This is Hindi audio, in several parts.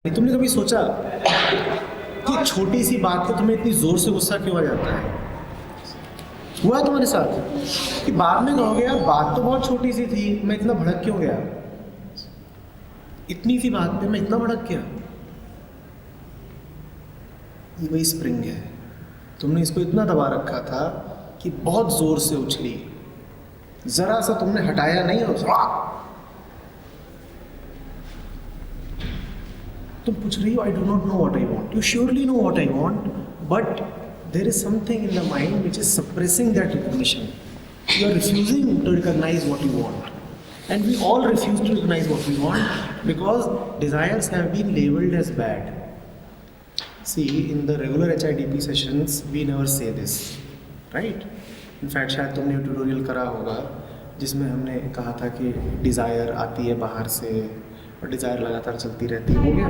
तुमने कभी सोचा कि एक छोटी सी बात पे तुम्हें इतनी जोर से गुस्सा क्यों आ जाता है? हुआ है तुम्हारे साथ कि बाद में कहोगे यार बात तो बहुत छोटी सी थी, मैं इतना भड़क क्यों गया? इतनी सी बात पे मैं इतना भड़क गया। ये वही स्प्रिंग है, तुमने इसको इतना दबा रखा था कि बहुत जोर से उछली, जरा सा तुमने हटाया नहीं और तुम पूछ रही हो I do not know what I want. You surely know what I want, but there is something in the mind which is suppressing that recognition. You are refusing to recognize what you want, and we all refuse to recognize what we want because desires have been labeled as bad. See, in the regular HIDP sessions we never say this, right? In fact शायद तुमने ट्यूटोरियल करा होगा जिसमें हमने कहा था कि डिज़ायर आती है बाहर से और डिज़ायर लगातार चलती रहती है. हो गया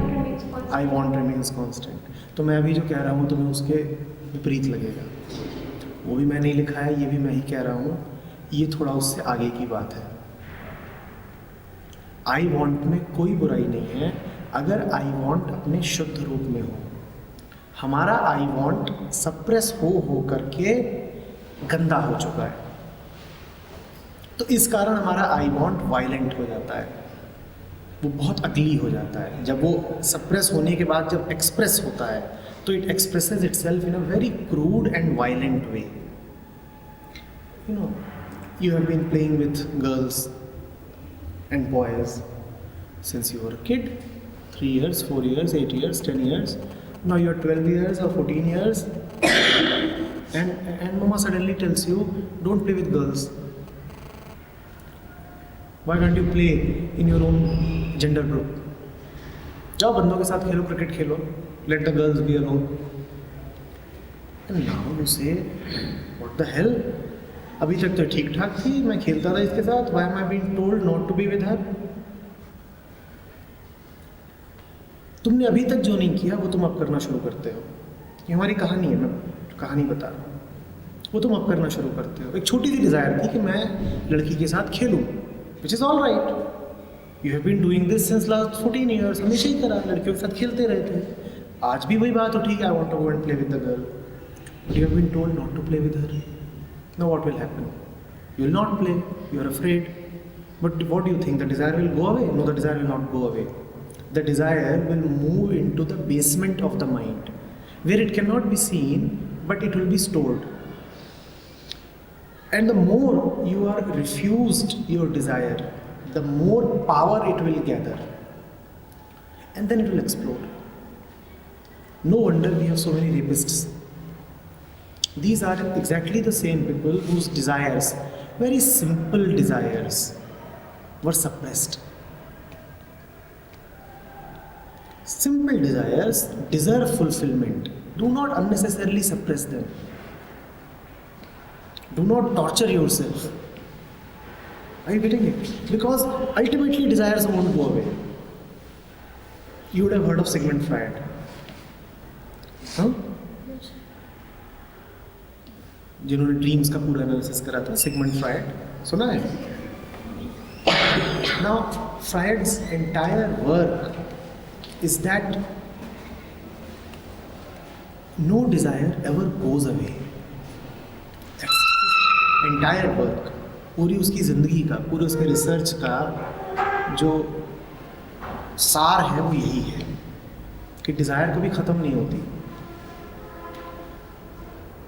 आई वॉन्ट रिमेन्स कॉन्स्टेंट. तो मैं अभी जो कह रहा हूँ तुम्हें उसके विपरीत लगेगा. वो भी मैं नहीं लिखा है, ये भी मैं ही कह रहा हूँ, ये थोड़ा उससे आगे की बात है. आई वॉन्ट में कोई बुराई नहीं है अगर आई वॉन्ट अपने शुद्ध रूप में हो. हमारा आई वॉन्ट सप्रेस हो करके गंदा हो चुका है, तो इस कारण हमारा आई वॉन्ट वायलेंट हो जाता है, वो बहुत अगली हो जाता है. जब वो सप्रेस होने के बाद जब एक्सप्रेस होता है तो it expresses itself in a very crude and violent way. You know, you have been playing with girls and boys since you were a kid, 3 years, 4 years, 8 years, 10 years. Now you're 12 years or 14 years and mama suddenly tells you don't play with girls. Why can't you play in your own gender group? जाओ बंदों के साथ खेलो, cricket Khelo, let the girls be alone. And now you say what the hell? अभी तक तो ठीक ठाक थी, मैं खेलता था इसके साथ. Why am I being told not to be with her? तुमने अभी तक जो नहीं किया वो तुम अब करना शुरू करते हो. ये हमारी कहानी है, मैं कहानी बता रहा हूँ. वो तुम अब करना शुरू करते हो. एक छोटी सी डिज़ायर थी कि मैं लड़की के साथ खेलूँ, which is all right. You have been doing this since last 14 years. हमेशा ही करा, लड़कियों के साथ खेलते रहे थे. आज भी वही बात उठी, I want to go and play with the girl. But you have been told not to play with her. Now what will happen? You will not play, you are afraid. But what do you think? The desire will go away? No, the desire will not go away. The desire will move into the basement of the mind, where it cannot be seen, but it will be stored. And the more you are refused your desire, the more power it will gather. And then it will explode. No wonder we have so many rapists. These are exactly the same people whose desires, very simple desires, were suppressed. Simple desires deserve fulfillment. Do not unnecessarily suppress them. Do not torture yourself. Are you getting it? Because ultimately desires won't go away. You would have heard of Sigmund Freud. Huh? जिन्होंने ड्रीम्स का पूरा एनालिसिस करा था, सिगमंड फ्रायड, सुना है? Now Freud's entire work is that no desire ever goes away. Entire work, पूरी उसकी ज़िंदगी का, पूरे उसके रिसर्च का जो सार है वो यही है कि डिज़ायर कभी ख़त्म नहीं होती.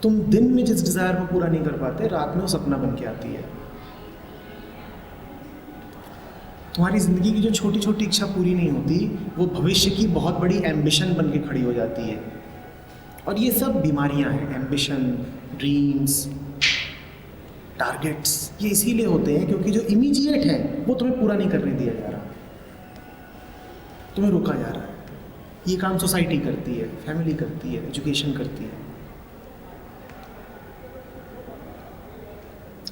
तुम दिन में जिस डिज़ायर को पूरा नहीं कर पाते, रात में वो सपना बन के आती है. तुम्हारी ज़िंदगी की जो छोटी छोटी इच्छा पूरी नहीं होती, वो भविष्य की बहुत बड़ी एम्बिशन बन के खड़ी हो जाती है. और ये सब बीमारियां हैं. एम्बिशन, ड्रीम्स, टारगेट्स, ये इसीलिए होते हैं क्योंकि जो इमीडिएट है वो तुम्हें पूरा नहीं करने दिया जा रहा, तुम्हें रोका जा रहा है. ये काम सोसाइटी करती है, फैमिली करती है, एजुकेशन करती है.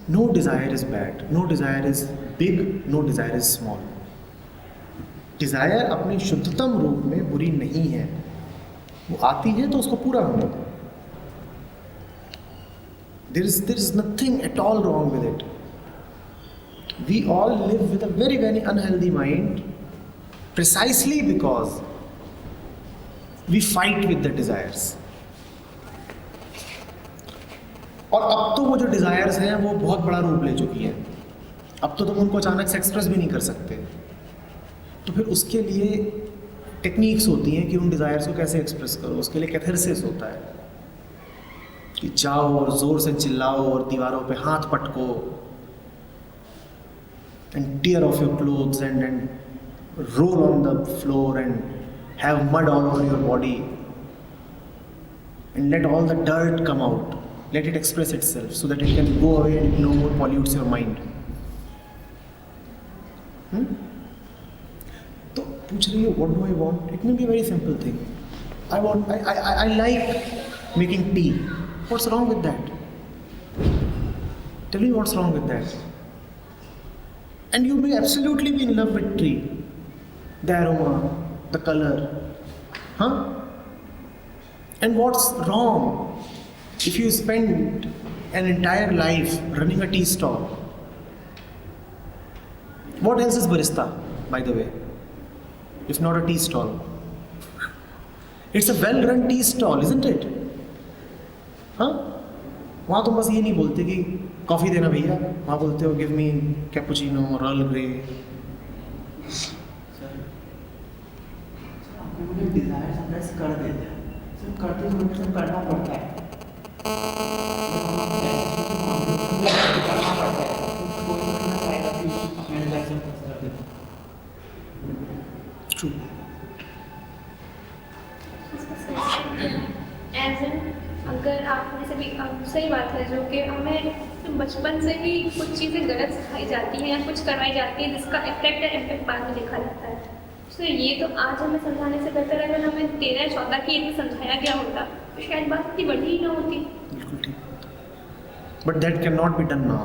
No desire is bad, no desire is big, no desire is small. Desire अपने शुद्धतम रूप में बुरी नहीं है. वो आती है तो उसको पूरा होने दो. There is nothing at all wrong with it. We all live with a very, very unhealthy mind precisely because we fight with the desires. और अब तो वो जो डिजायर्स हैं वो बहुत बड़ा रूप ले चुकी हैं। अब तो तुम उनको अचानक से एक्सप्रेस भी नहीं कर सकते। तो फिर उसके लिए टेक्निक्स होती हैं कि उन डिज़ायर्स को कैसे एक्सप्रेस करो। उसके लिए कैथारसिस होता है कि जाओ और ज़ोर से चिल्लाओ और दीवारों पे हाथ पटको, and tear off your clothes and roll on the floor and have mud all over your body and let all the dirt come out, let it express itself so that it can go away and no more pollutes your mind. तो पूछ रही हो what do I want? It may be a very simple thing. I like making tea. What's wrong with that? Tell me what's wrong with that. And you may absolutely be in love with tea, the aroma, the color, huh? And what's wrong if you spend an entire life running a tea stall? What else is barista, by the way, if not a tea stall? It's a well-run tea stall, isn't it? हाँ, वहाँ तुम बस ये नहीं बोलते कि कॉफ़ी देना भैया, वहाँ बोलते हो give me cappuccino, earl grey. आपको डिजायर सप्रेस कर देते हैं, सिर्फ करते हुए करना पड़ता है। True. अगर आप जैसे भी सही बात है जो कि हमें बचपन से ही कुछ चीज़ें गलत सिखाई जाती हैं या कुछ करवाई जाती है जिसका इम्पैक्ट बाद में देखा जाता है। तो ये तो आज हमें समझाने से बेहतर अगर हमें 13-14 की एज में समझाया गया होता तो शायद बात इतनी बड़ी ही ना होती। बिल्कुल ठीक। But that cannot be done now.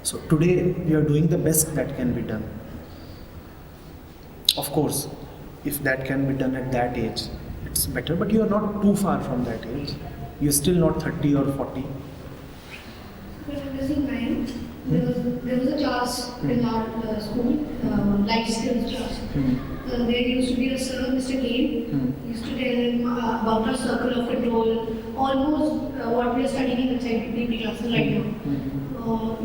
So today we are doing the best that can be done. Of course, if that can be done at that age, it's better. But you are not too far from that age. You're still not 30 or 40. When I was in ninth, there was a class in our school, life skills class. There used to be a sir, Mr. Kane. He used to tell about our circle of control, almost what we are studying in the CPP classes right now.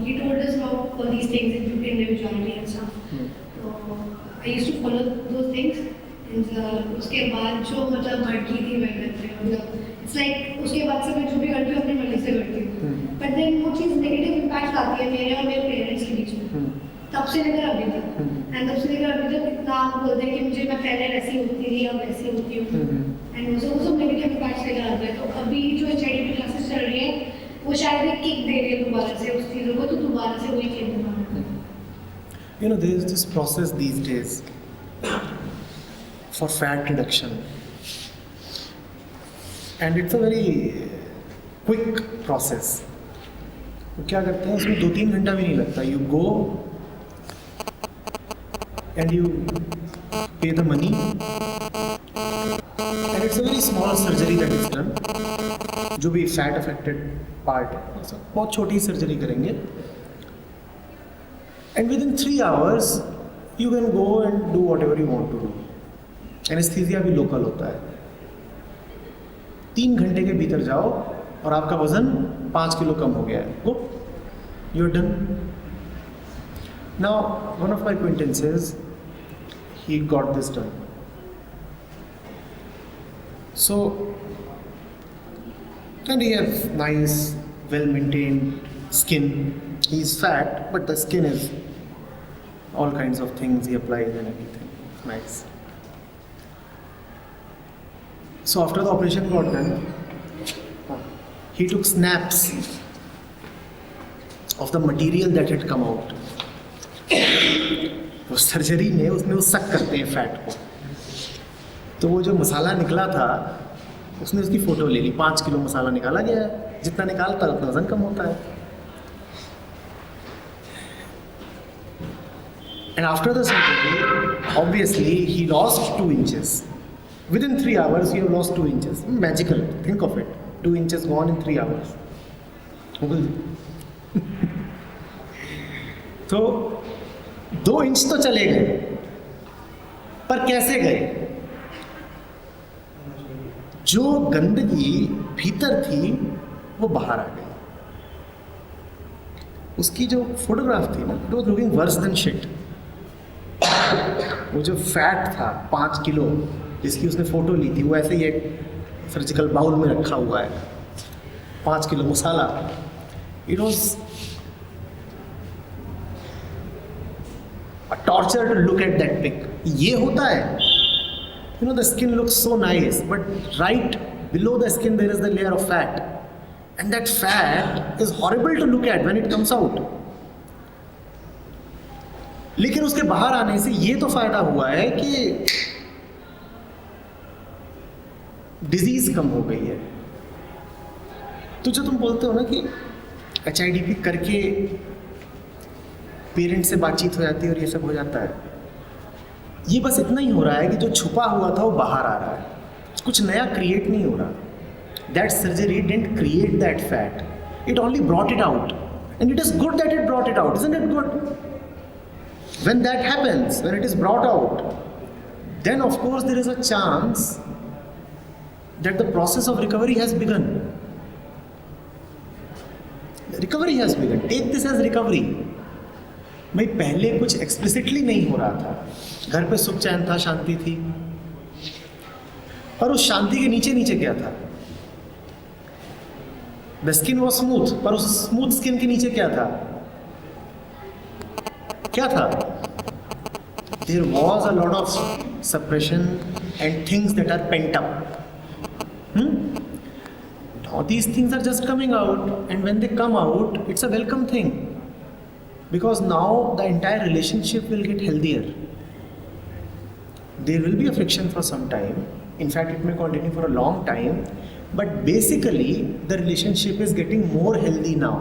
He told us about all these things, individuality and stuff. I used to follow those things. And उसके बाद जो मतलब भटकी थी मैं मतलब it's like उसके बाद से मैं जो भी करती हूँ अपनी मर्जी से करती हूँ। But then वो चीज़ नेगेटिव इम्पैक्ट आती है मेरे और मेरे पेरेंट्स के बीच में। तब से लेकर अभी तक एंड तब से लेकर अभी तक इतना बोलते हैं कि मुझे मैं पहले वैसी होती थी अब वैसी होती हूँ एंड वो सब नेगेटिव इम्पैक्ट लेकर आते हैं। तो अभी जो HIDP क्लासेस चल रही है वो शायद एक किक दे रही है दोबारा से उस चीज़ों को, तो दोबारा से वही चेंज होना है। You know, there is this process these days for fat reduction, and it's a very quick process. वो क्या करते हैं उसमें 2-3 घंटा भी नहीं लगता. You go and you pay the money and it's a very small surgery that is done. जो भी fat affected part है बहुत छोटी सर्जरी करेंगे and within 3 hours you can go and do whatever you want to do. Anesthesia भी local होता है. 3 घंटे के भीतर जाओ और आपका वजन 5 किलो कम हो गया है. Go, you're done. Now one of my acquaintances, he got this done. So, and he has nice, well-maintained skin. He's fat, but the skin is all kinds of things he applies and everything. Nice. So after the operation got done, he took snaps of the material that had come out. वो सर्जरी में उसमें वो सक करते हैं फैट को, तो वो जो मसाला निकला था उसने उसकी फ़ोटो ले ली. 5 किलो मसाला निकाला गया है. जितना निकालता है उतना वजन कम होता है. And after the surgery, obviously he lost 2 inches. Within 3 hours, you have lost 2 inches. Magical. Think of it. 2 inches gone in 3 hours. तो 2 इंच तो चले गए, पर कैसे गए? जो गंदगी भीतर थी वो बाहर आ गई। उसकी जो फोटोग्राफ थी ना, it was looking worse than shit. वो जो फैट था 5 किलो जिसकी उसने फोटो ली थी, वो ऐसे ही एक सर्जिकल बाउल में रखा हुआ है, 5 kilo masala. It was a torture to look at that pic. ये होता है, you know, the skin looks so nice, but right below the skin there is the layer of fat, and that fat is horrible to look at when it comes out. लेकिन उसके बाहर आने से ये तो फायदा हुआ है कि डिजीज कम हो गई है। तो जो तुम बोलते हो ना कि HIDP करके पेरेंट्स से बातचीत हो जाती है और ये सब हो जाता है, ये बस इतना ही हो रहा है कि जो छुपा हुआ था वो बाहर आ रहा है, कुछ नया क्रिएट नहीं हो रहा। That surgery didn't create that fat, it only brought it out, and it is good that it brought it out, isn't it good? When that happens, when it is brought out, then of course there is a chance that the process of recovery has begun. Recovery has begun. Take this as recovery. भाई पहले कुछ explicitly नहीं हो रहा था, घर पे सुख चैन था, शांति थी, पर उस शांति के नीचे नीचे क्या था? The skin was smooth, पर उस स्मूथ स्किन के नीचे क्या था? क्या था? There was a lot of suppression and things that are pent up. Now these things are just coming out, and when they come out, it's a welcome thing, because now the entire relationship will get healthier. There will be a friction for some time. In fact, it may continue for a long time, but basically the relationship is getting more healthy now.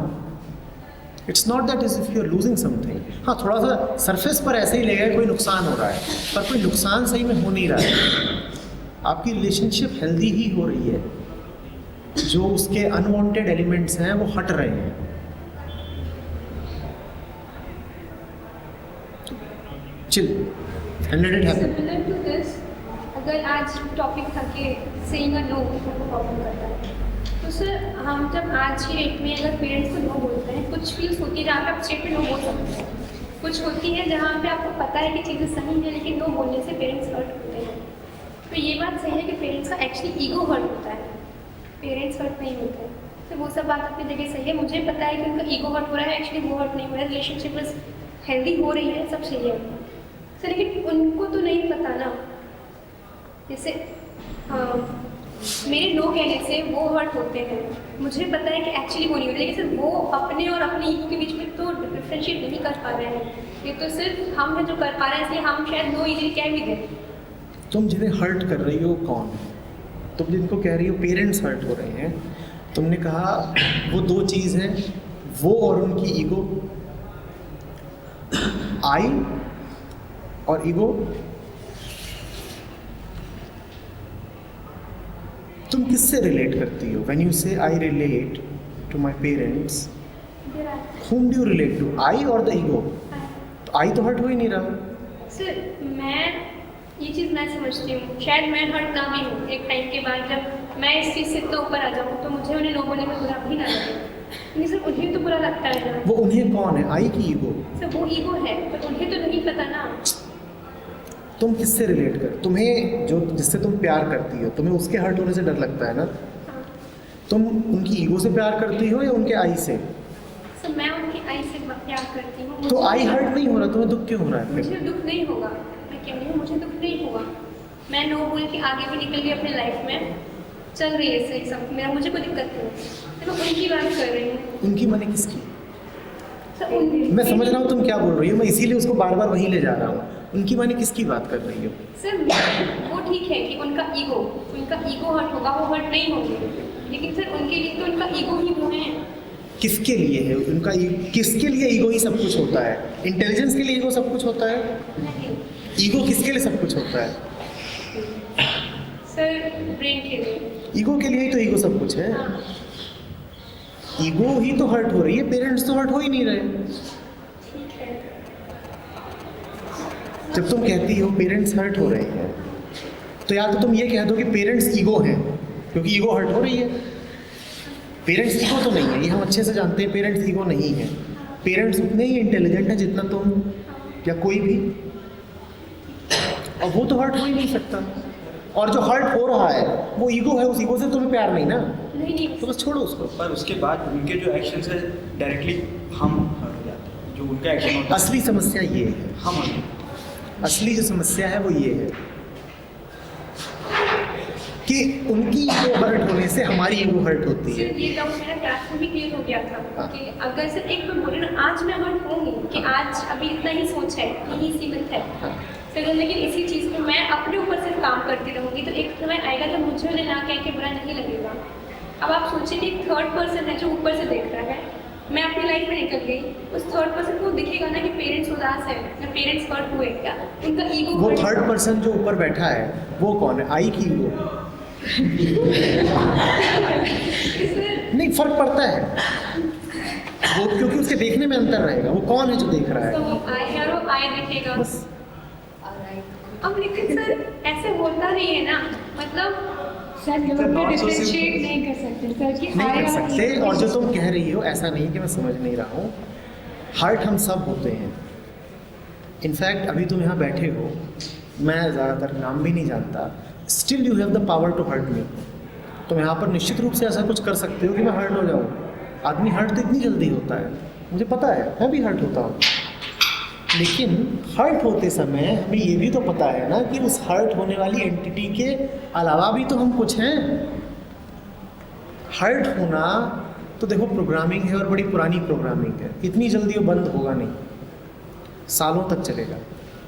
It's not that is if you are losing something. हाँ, थोड़ा सा सरफेस पर ऐसे ही लगेगा कोई नुकसान हो रहा है, पर कोई नुकसान सही में हो नहीं रहा है। आपकी रिलेशनशिप हेल्दी ही हो रही है, जो उसके अनवांटेड एलिमेंट्स हैं वो हट रहे हैं। Chill and let it happen. Similar to this, अगर आज टॉपिक था कि सेइंग अ नो को प्रॉब्लम करता है, तो सर हम जब आज की डेट में अगर पेरेंट्स को नो बोलते हैं, कुछ फील्स होती है जहाँ पे आप स्ट्रेट पे नो बोल सकते हैं, कुछ होती है जहाँ पे आपको पता है कि चीज़ें सही हैं, लेकिन नो बोलने से पेरेंट्स हर्ट होते हैं। तो ये बात सही है कि पेरेंट्स का एक्चुअली ईगो हर्ट होता है, पेरेंट्स हर्ट नहीं होते हैं। तो वो सब बात अपनी जगह सही है, मुझे पता है कि उनका ईगो हर्ट हो रहा है, एक्चुअली वो हर्ट नहीं हो रहा है, रिलेशनशिप बस हेल्दी हो रही है, सब सही है सर। लेकिन उनको तो नहीं पता ना, जैसे मेरे नो कहने से वो हर्ट होते हैं, मुझे पता है कि एक्चुअली वो नहीं होते, लेकिन सिर्फ वो अपने और अपने ईगो के बीच में तो डिफ्रेंशिएट नहीं कर पा रहे हैं। ये तो सिर्फ हम हैं जो कर पा रहे हैं, इसलिए हम शायद नो इजीली कह भी दें। तुम जिन्हें हर्ट कर रही हो कौन? तुम जिनको कह रही हो पेरेंट्स हर्ट हो रहे हैं, तुमने कहा वो दो चीज़ हैं, वो और उनकी ईगो, आई और ईगो। तुम किससे रिलेट करती हो? When you say I relate to my parents, whom do you relate to, I or the ego? तो आई तो हर्ट हो ही नहीं रहा। सर मैं ये चीज़ मैं समझती हूँ, शायद मैं हर्ट ना भी हूँ एक टाइम के बाद, जब मैं इस चीज़ से इतना ऊपर आ जाऊँ तो मुझे उन्हें नो बोलने में बुरा भी ना लगे, लेकिन सर उन्हें तो बुरा लगता है ना। वो उन्हें कौन है? आई की ईगो? सर वो ईगो है, पर उन्हें तो नहीं पता ना। तुम किससे रिलेट कर? तुम्हें जो जिससे तुम प्यार करती हो, तुम्हें उसके हर्ट होने से डर लगता है ना? हाँ। तुम उनकी ईगो से प्यार करती हो या उनके आई से? सर मैं उनकी आई से प्यार करती हूँ। तो आई हर्ट नहीं हो रहा, तुम्हें दुख क्यों हो रहा है? मुझे दुख नहीं होगा, मैं कह रही हूँ मुझे दुख नहीं होगा, मैं नो बोल के आगे भी निकल गई अपने लाइफ में, चल रही है सही सब, मेरा मुझे कोई दिक्कत नहीं है। तो मैं उनकी बात कर रही हूँ। उनकी माने किसकी? सर उनकी मैं समझ रहा हूँ तुम क्या बोल रही हो, मैं इसीलिए उसको बार बार वहीं ले जा रहा हूँ। उनकी माने किसकी बात कर रही हो? सर वो ठीक है कि उनका ईगो हर्ट होगा, वो हर्ट नहीं होंगे, लेकिन सर उनके लिए तो उनका ईगो ही वो है। किसके लिए है उनका? किसके लिए ईगो ही सब कुछ होता है? इंटेलिजेंस के लिए ईगो सब कुछ होता है? नहीं ईगो किसके लिए सब कुछ होता है? सर ब्रेन के लिए। ईगो के लिए ही तो ईगो सब कुछ है। हाँ। ईगो ही तो हर्ट हो रही है, पेरेंट्स तो हर्ट हो ही नहीं रहे। ठीक है। जब तुम कहती हो पेरेंट्स हर्ट हो रहे हैं, तो या तो तुम ये कह दो कि पेरेंट्स ईगो हैं, क्योंकि ईगो हर्ट हो रही है। पेरेंट्स ईगो तो नहीं है, ये हम अच्छे से जानते हैं, पेरेंट्स ईगो नहीं है। पेरेंट्स उतने ही इंटेलिजेंट है जितना तुम या कोई भी, और वो तो हर्ट हो ही नहीं सकता। और जो हर्ट हो रहा है वो ईगो है, उस ईगो से तुम्हें प्यार नहीं ना, नहीं तो बस छोड़ो उसको। पर उसके बाद उनके जो एक्शन है डायरेक्टली हम हर्ट हो जाते हैं, जो उनका एक्शन होता है असली समस्या ये है, हम हर्ट होते हैं। असली जो समस्या है वो ये है कि उनकी ईगो हर्ट होने से हमारी ईगो हर्ट होती है। सिर्फ ये डाउट मेरा क्लास में भी क्लियर हो गया था हाँ। कि अगर सिर्फ एक बार बोले ना आज मैं हर्ट होंगी कि आज अभी इतना ही सोच है, यही सीमित है, हाँ। चलो लेकिन इसी चीज़ पे मैं अपने ऊपर सिर्फ काम करती रहूँगी तो एक समय आएगा जब मुझे उन्हें ना कह के बुरा नहीं लगेगा। अब आप सोचिए कि एक थर्ड पर्सन है जो ऊपर से देख रहा है, मैं अपनी लाइफ में निकल गई, उस थर्ड पर्सन को दिखेगा ना कि पेरेंट्स उदास है या पेरेंट्स हर्ट हुए क्या, उनका ईगो वो थर्ड पर्सन जो ऊपर बैठा है वो कौन है? आई की ईगो? नहीं, फर्क पड़ता है वो, क्योंकि उसके देखने में अंतर रहेगा। वो कौन है जो देख रहा है? तो वो आई है और आई दिखेगा। बस अब लेकिन सर ऐसे होता नहीं है ना, मतलब सर लोग में डिफरेंशिएट नहीं कर सकते सर कि नहीं I कर और सकते। E और जो तुम कह रही हो ऐसा नहीं कि मैं समझ नहीं रहा हूँ, हर्ट हम सब होते हैं। इनफैक्ट अभी तुम यहाँ बैठे हो, मैं ज़्यादातर नाम भी नहीं जानता, still you have the power to hurt me. तुम यहाँ पर निश्चित रूप से ऐसा कुछ कर सकते हो कि मैं हर्ट हो जाऊँ। आदमी हर्ट तो इतनी जल्दी होता है, मुझे पता है, मैं भी हर्ट होता हूँ। लेकिन हर्ट होते समय हमें ये भी तो पता है ना कि उस हर्ट होने वाली एंटिटी के अलावा भी तो हम कुछ हैं। हर्ट होना तो देखो प्रोग्रामिंग है, और बड़ी पुरानी प्रोग्रामिंग है, इतनी जल्दी वो बंद होगा नहीं, सालों तक चलेगा।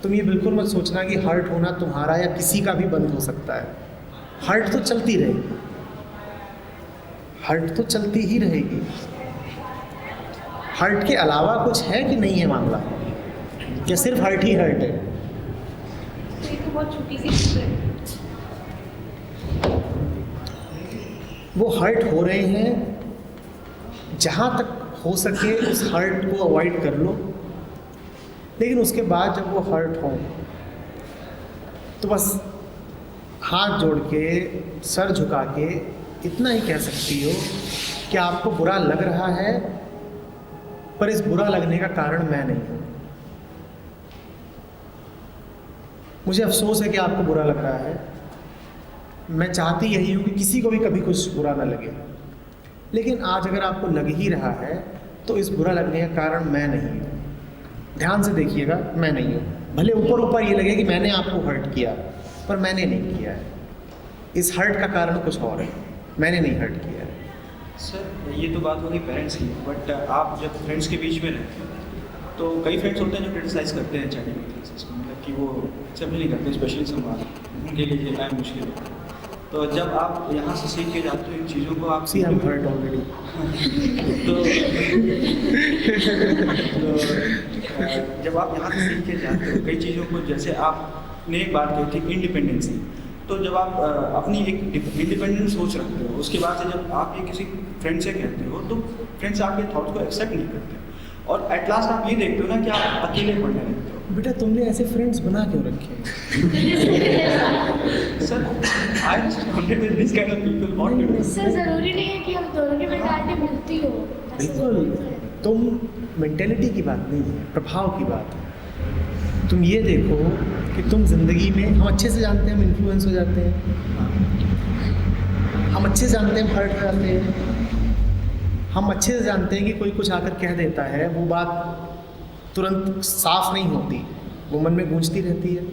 तुम ये बिल्कुल मत सोचना कि हर्ट होना तुम्हारा या किसी का भी बंद हो सकता है। हर्ट तो चलती रहेगी, हर्ट तो चलती ही रहेगी। हर्ट के अलावा कुछ है कि नहीं है मामला, या सिर्फ हर्ट ही हर्ट है? तो ये तो बहुत छोटी सी चीज़ है। वो हर्ट हो रहे हैं, जहाँ तक हो सके उस हर्ट को अवॉइड कर लो। लेकिन उसके बाद जब वो हर्ट हो तो बस हाथ जोड़ के, सर झुका के इतना ही कह सकती हो कि आपको बुरा लग रहा है, पर इस बुरा लगने का कारण मैं नहीं हूँ। मुझे अफसोस है कि आपको बुरा लग रहा है, मैं चाहती यही हूँ कि किसी को भी कभी कुछ बुरा ना लगे। लेकिन आज अगर आपको लग ही रहा है तो इस बुरा लगने का कारण मैं नहीं हूँ। ध्यान से देखिएगा, मैं नहीं हूँ। भले ऊपर ऊपर ये लगे कि मैंने आपको हर्ट किया, पर मैंने नहीं किया है। इस हर्ट का कारण कुछ और है, मैंने नहीं हर्ट किया है। सर ये तो बात होगी पेरेंट्स की, बट आप जब फ्रेंड्स के बीच में रहते हो तो कई फ्रेंड्स होते हैं जो क्रिटिसाइज़ करते हैं चैटिंग क्लासेस को, मतलब कि वो एक्सेप्ट नहीं करते, स्पेशली संवाद उनके लिए ये टाइम मुश्किल है। तो जब आप यहाँ से सीख के जाते हो इन चीज़ों को, आप सी आई एम हर्ट ऑलरेडी। तो जब आप यहाँ से सीख के जाते हो कई चीज़ों को, जैसे आपने एक बात कही थी इंडिपेंडेंसी, तो जब आप अपनी एक इंडिपेंडेंट सोच रखते हो, उसके बाद से जब आप ये किसी फ्रेंड से कहते हो तो फ्रेंड्स आपके थॉट्स को एक्सेप्ट नहीं करते, और एट लास्ट आप ये देखते हो ना कि आप अकेले पढ़ने लगते हो। बेटा तुमने ऐसे फ्रेंड्स बना क्यों रखे हैं? Sir I wanted with this kind of people what to do. Sir जरूरी नहीं है कि हम दोनों की मेंटालिटी मिलती हो। बिल्कुल, तुम मेंटेलिटी की बात नहीं है, प्रभाव की बात है। तुम ये देखो कि तुम ज़िंदगी में, हम अच्छे से जानते हैं हम इन्फ्लुएंस हो जाते हैं, हम अच्छे से जानते हैं हम हर्ट हो जाते हैं, हम अच्छे से जानते हैं कि कोई कुछ आकर कह देता है, वो बात तुरंत साफ नहीं होती, वो मन में गूंजती रहती है।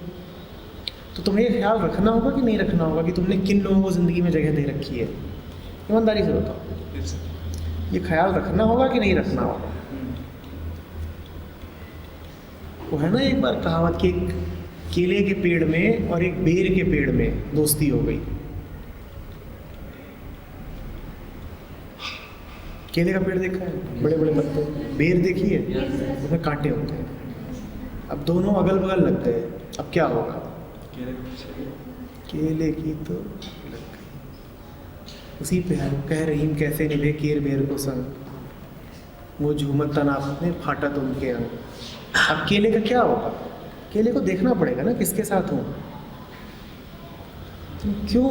तो तुम्हें ये ख्याल रखना होगा कि नहीं रखना होगा कि तुमने किन लोगों को ज़िंदगी में जगह दे रखी है? ईमानदारी से बताओ, ये ख्याल रखना होगा कि नहीं रखना होगा? वो है ना एक बार कहावत कि एक केले के पेड़ में और एक बेर के पेड़ में दोस्ती हो गई। केले का पेड़ देखा है, बड़े बड़े पत्ते, बेर देखी है, उसमें कांटे होते हैं। अब दोनों अगल बगल लग गए, अब क्या होगा? केले की तो लग गई। उसी पे है, कह रहीम कैसे निभे केर बेर को संग, वो झूमत तनाफत ने फाटा तुम के अंग। अब केले का क्या होगा? केले को देखना पड़ेगा ना किसके साथ हूँ। तुम क्यों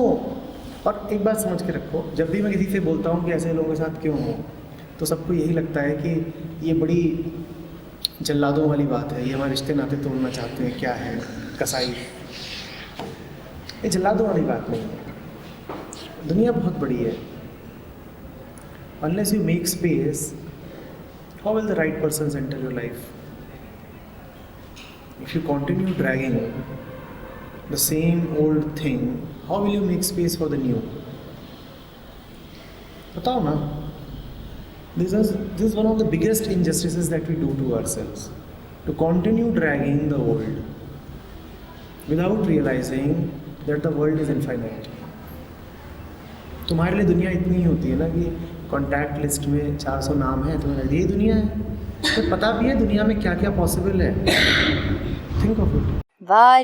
और एक बात समझ के रखो, जब भी मैं किसी से बोलता हूँ कि ऐसे लोगों के साथ क्यों हूँ, तो सबको यही लगता है कि ये बड़ी जल्लादों वाली बात है, ये हमारे रिश्ते नाते तोड़ना चाहते हैं, क्या है कसाई। ये जल्लादों वाली बात नहीं है। दुनिया बहुत बड़ी है। Unless you make space, how will the right persons enter your life? If you continue dragging the same old thing, how will you make space for the new? बताओ ना। This is one of the biggest injustices that we do to ourselves. To continue dragging the old without realizing that the world is infinite. तुम्हारे लिए दुनिया इतनी ही होती है ना कि कॉन्टैक्ट लिस्ट में 400 नाम है, तुम्हें लगता है ये दुनिया है। तो पता भी है दुनिया में क्या क्या पॉसिबल है। Think of it. वाह